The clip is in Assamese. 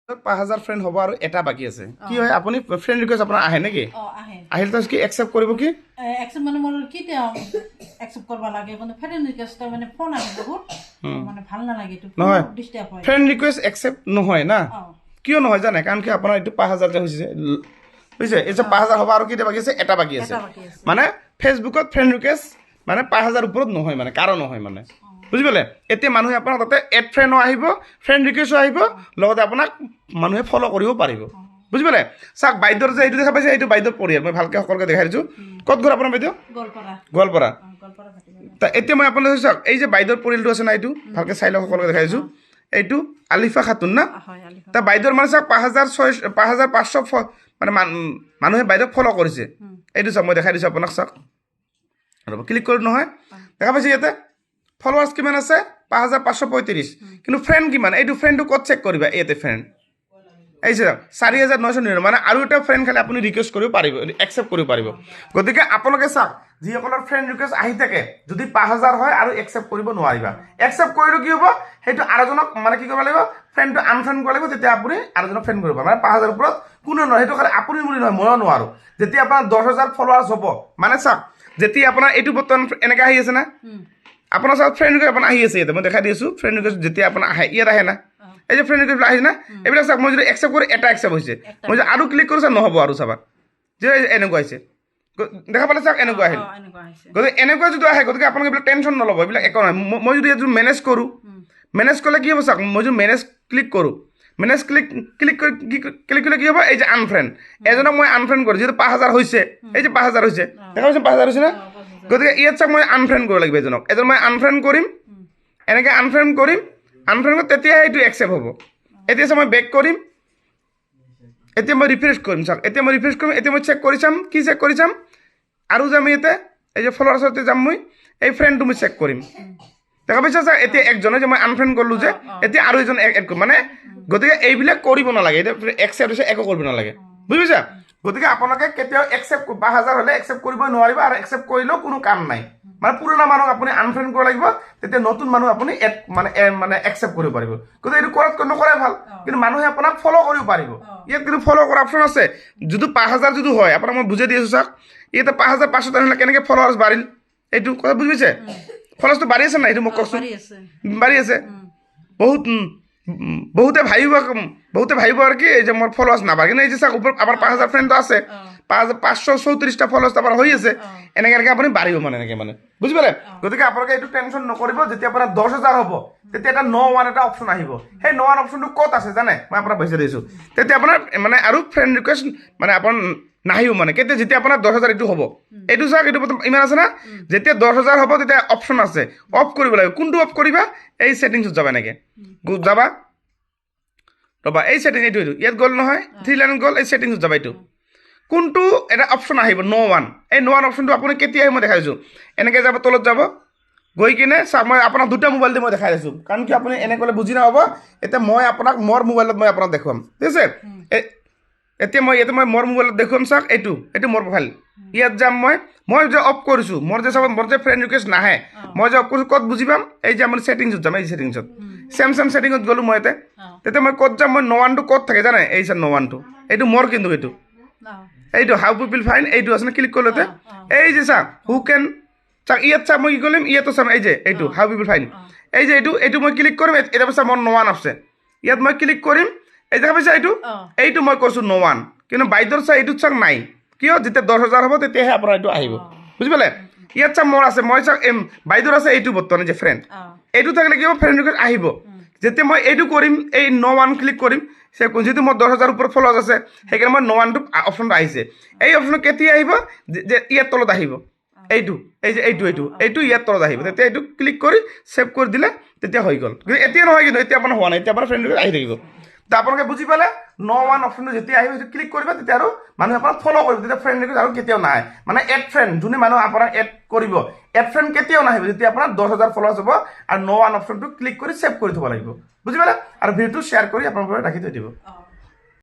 5000 ফ্ৰেণ্ড হ'ব আৰু এটা বাকী আছে কি হয় আপুনি ফ্ৰেণ্ড ৰিকুৱেষ্ট আপোনাৰ আহে নেকি আহিলে কি একচেপ্ট কৰিব কি একচেপ্ট মানে মোৰ কি একচেপ্ট কৰিব লাগে কিন্তু ফ্ৰেণ্ড ৰিকুৱেষ্ট মানে ফোন আহে বহুত মানে ভাল নালাগে এইটো নহয় ডিস্টাৰ্ব হয় ফ্ৰেণ্ড ৰিকুৱেষ্ট একচেপ্ট নহয় না কিয় নহয় জানে কাৰণ কি আপোনাৰ এইটো 5000 যে হৈছে বুজিছে এই যে 5000 হ'ব আৰু কেইটা বাকী আছে এটা বাকী আছে মানে ফেচবুকত ফ্ৰেণ্ড ৰিকুৱেষ্ট মানে 5000 ওপৰত নহয় মানে কাৰণ নহয় মানে বুজি পালে এতিয়া মানুহে আপোনাক তাতে এড ফ্ৰেণ্ডো আহিব ফ্ৰেণ্ড ৰিকুৱেষ্টো আহিব লগতে আপোনাক মানুহে ফ'ল' কৰিব পাৰিব বুজি পালে চাওক বাইদেউৰ যে এইটো দেখা পাইছে এইটো বাইদেউৰ পৰিয়াল মই ভালকৈ সকলোকে দেখাই দিছোঁ ক'ত ঘৰ আপোনাৰ বাইদেউ গোৱালপাৰা তা এতিয়া মই আপোনালোকে চাওক এই যে বাইদেউৰ পৰিয়ালটো আছে না এইটো ভালকৈ চাই লওক সকলোকে দেখাই দিছোঁ এইটো আলিফা খাতুন না তা বাইদেউৰ মানে চাওক 5500 মানে মানুহে বাইদেউক ফ'ল' কৰিছে এইটো চাওক মই দেখাই দিছোঁ আপোনাক চাওক ৰ'ব ক্লিক কৰোঁ নহয় দেখা পাইছে ইয়াতে ফলোৱাৰ্ছ কিমান আছে 5535 কিন্তু ফ্ৰেণ্ড কিমান এইটো ফ্ৰেণ্ডটো ক'ত চেক কৰিবা ইয়াতে ফ্ৰেণ্ড এই যে 4999 মানে আৰু এটা ফ্ৰেণ্ড খালি আপুনি ৰিকুৱেষ্ট কৰিব পাৰিব একচেপ্ট কৰিব পাৰিব গতিকে আপোনালোকে চাওক যিসকলৰ ফ্ৰেণ্ড ৰিকুৱেষ্ট আহি থাকে যদি 5000 হয় আৰু একচেপ্ট কৰিব নোৱাৰিবা একচেপ্ট কৰিলে কি হ'ব সেইটো আৰুজনক মানে কি কৰিব লাগিব ফ্ৰেণ্ডটো আনফ্ৰেণ্ড কৰিব লাগিব তেতিয়া আপুনি আৰুজনক ফ্ৰেণ্ড কৰিব মানে 5000 ওপৰত কোনো নহয় সেইটো খালি আপুনি বুলি নহয় ময়ো নোৱাৰোঁ যেতিয়া আপোনাৰ 10000 ফলোৱাৰ্ছ হ'ব মানে চাওক যেতিয়া আপোনাৰ এইটো বৰ্তমান এনেকৈ আহি আছে না আপোনাৰ চাওক ফ্ৰেণ্ড ৰিকুৱেষ্ট আপোনাৰ আহি আছে ইয়াতে মই দেখাই দি আছোঁ ফ্ৰেণ্ড ৰিকুৱেষ্ট যেতিয়া আপোনাৰ আহে ইয়াত আহে না এই যে ফ্ৰেণ্ড ৰিকুৱেষ্ট আহিছে না এইবিলাক চাওক মই যদি একচেপ্ট কৰোঁ এটা একচেপ্ট হৈছে মই যদি আৰু ক্লিক কৰোঁ চাওক নহ'ব আৰু চাবা যে এনেকুৱা হৈছে দেখা পালে চাওক এনেকুৱা আহিল গতিকে এনেকুৱা যদি আহে গতিকে আপোনালোকে এইবিলাক টেনশ্যন নল'ব এইবিলাক একো নহয় মই যদি এইটো মেনেজ কৰোঁ মেনেজ কৰিলে কি হ'ব চাওক মই যদি মেনেজ ক্লিক কৰোঁ মেনেজ ক্লিক কৰিলে কি হ'ব এই যে আনফ্ৰেণ্ড এজনক মই আনফ্ৰেণ্ড কৰোঁ যিহেতু 5000 হৈছে এই যে 5000 হৈছে দেখা পাইছে 5000 হৈছে না গতিকে ইয়াত চাওক মই আনফ্ৰেণ্ড কৰিব লাগিব এজন মই আনফ্ৰেণ্ড কৰিম এনেকৈ আনফ্ৰেণ্ড কৰিম তেতিয়াহে এইটো একচেপ্ট হ'ব এতিয়া চাওক মই বেক কৰিম এতিয়া মই ৰিফ্ৰেছ কৰিম চাওক এতিয়া মই ৰিফ্ৰেছ কৰিম এতিয়া মই চেক কৰি চাম কি চেক কৰি চাম আৰু যাম ইয়াতে এই যে ফলোৱাৰ্ছতে যাম মই এই ফ্ৰেণ্ডটো মই চেক কৰিম দেখা পাইছা চাওক এতিয়া একজনে যে মই আনফ্ৰেণ্ড কৰিলোঁ যে এতিয়া আৰু এজন এড কৰিম মানে গতিকে এইবিলাক কৰিব নালাগে এতিয়া একচেপ্ট হৈছে একো কৰিব নালাগে বুজি পাইছা গতিকে আপোনালোকে কেতিয়াও একচেপ্ট 5000 হ'লে একচেপ্ট কৰিব নোৱাৰিব আৰু একচেপ্ট কৰিলেও কোনো কাম নাই মানে পুৰণা মানুহক আপুনি আনফ্ৰেণ্ড কৰিব লাগিব তেতিয়া নতুন মানুহ আপুনি এড মানে একচেপ্ট কৰিব পাৰিব গতিকে এইটো কৰাত নকৰে ভাল কিন্তু মানুহে আপোনাক ফ'ল' কৰিব পাৰিব ইয়াত কিন্তু ফ'ল' কৰা অপশ্যন আছে যদি 5000 যদি হয় আপোনাক মই বুজাই দি আছোঁ চাওক ইয়াতে 5500 হ'লে কেনেকৈ ফলোৱাৰ্ছ বাঢ়িল এইটো কথা বুজি পাইছে ফলোৱাৰ্ছটো বাঢ়ি আছে নাই এইটো মোক কওকচোন বাঢ়ি আছে বহুতে ভাবিব আৰু কি এই যে মোৰ ফলোৱাৰ্ছ নাবাঢ়ে কিন্তু এই যে চাওক ওপৰত আমাৰ 5000 ফ্ৰেণ্ডটো আছে 534টা ফলোৱাৰ্ছ আপোনাৰ হৈ আছে এনেকৈ আপুনি বাঢ়িব মানে এনেকৈ মানে বুজি পালে গতিকে আপোনালোকে এইটো টেনশ্যন নকৰিব যেতিয়া আপোনাৰ 10000 হ'ব তেতিয়া এটা এটা অপশ্যন আহিব সেই ন' অপশ্যনটো ক'ত আছে জানে মই আপোনাক বুজাই দিছোঁ তেতিয়া আপোনাৰ মানে আৰু ফ্ৰেণ্ড ৰিকুৱেষ্ট মানে আপোনাৰ নাহিব মানে কেতিয়া যেতিয়া আপোনাৰ 10000 এইটো হ'ব এইটো চাওক এইটো ইমান আছে না যেতিয়া 10000 হ'ব তেতিয়া অপশ্যন আছে অফ কৰিব লাগিব কোনটো অফ কৰিবা এই ছেটিংছত যাবা এনেকৈ যাবা ৰ'বা এই ছেটিং এইটো ইয়াত গ'ল নহয় 3 লাইন গ'ল এই ছেটিংছত যাবা এইটো কোনটো এটা অপশ্যন আহিব ন' এই ন' অপশ্যনটো আপুনি কেতিয়া আহিব মই দেখাই দিছোঁ এনেকৈ যাব তলত যাব গৈ কিনে চাওক মই আপোনাক দুটা মোবাইল দি মই দেখাই দিছোঁ কাৰণ কি আপুনি এনেকৈ ক'লে বুজি নাপাব এতিয়া মই আপোনাক মোৰ মোবাইলত মই আপোনাক দেখুৱাম ঠিক আছে এতিয়া মই মোৰ মোবাইলত দেখুৱাম চাওক এইটো মোৰ প্ৰফাইল ইয়াত যাম মই যে অফ কৰিছোঁ মোৰ যে ফ্ৰেণ্ড ৰিকুৱেষ্ট নাহে মই যে অফ কৰিছোঁ ক'ত বুজি পাম এই যে আপুনি ছেটিংছত যাম এই ছেটিংছত চেম ছেটিঙত গ'লোঁ মই তেতিয়া মই ক'ত যাম মই ন' ক'ত থাকে জানে এই চাৰ ন' এইটো মোৰ কিন্তু এইটো হাউ পিপল ফাইন এইটো আছে ক্লিক কৰিলতে এই যে চাওক হু কেন চাওক ইয়াত চাওক মই কি কৰিম ইয়াতো চাম এই যে এইটো হাউ পিপল ফাইন এই যে এইটো মই ক্লিক কৰিম এতিয়া পাইছা মোৰ ন' আছে ইয়াত মই ক্লিক কৰিম এই দেখা পাইছা এইটো মই কৈছোঁ ন' কিন্তু বাইদেউৰ চাওক এইটোত চাওক নাই কিয় যেতিয়া 10000 হ'ব তেতিয়াহে আপোনাৰ এইটো আহিব বুজি পালে ইয়াত চাওক মোৰ আছে মই চাওক বাইদেউৰ আছে এইটো বৰ্তমানে যে ফ্ৰেণ্ড এইটো থাকিলে কি হ'ব ফ্ৰেণ্ড ৰিকুৱেষ্ট আহিব যেতিয়া মই এইটো কৰিম এই ন' ক্লিক কৰিম যিহেতু মোৰ 10000 ওপৰত ফলোৱাৰ্ছ আছে সেইকাৰণে মই ন' অপশ্যনটো আহিছে এই অপশ্যনটো কেতিয়া আহিব যে ইয়াৰ তলত আহিব এইটো ইয়াৰ তলত আহিব তেতিয়া এইটো ক্লিক কৰি ছেভ কৰি দিলে তেতিয়া হৈ গ'ল কিন্তু এতিয়া নহয় কিন্তু এতিয়া আপোনাৰ হোৱা নাই এতিয়া আপোনাৰ ফ্ৰেণ্ড ৰিকুৱেষ্ট আহি থাকিব তা আপোনালোকে বুজি পালে ন' অপশ্যনটো যেতিয়া আহিব সেইটো ক্লিক কৰিব তেতিয়া আৰু মানুহে আপোনাক ফ'ল' কৰিব তেতিয়া ফ্ৰেণ্ড ৰিকুৱেষ্ট আৰু কেতিয়াও নাহে মানে এড ফ্ৰেণ্ড যোনে মানুহ আপোনাক এড কৰিব এড ফ্ৰেণ্ড কেতিয়াও নাহিব যেতিয়া আপোনাৰ 10000 ফলোৱাৰ্ছ হ'ব আৰু ন' অপশ্যনটো ক্লিক কৰি ছেভ কৰি থ'ব লাগিব বুজি পালে আৰু ভিডিঅ'টো শ্বেয়াৰ কৰি আপোনালোকে ৰাখি থৈ দিব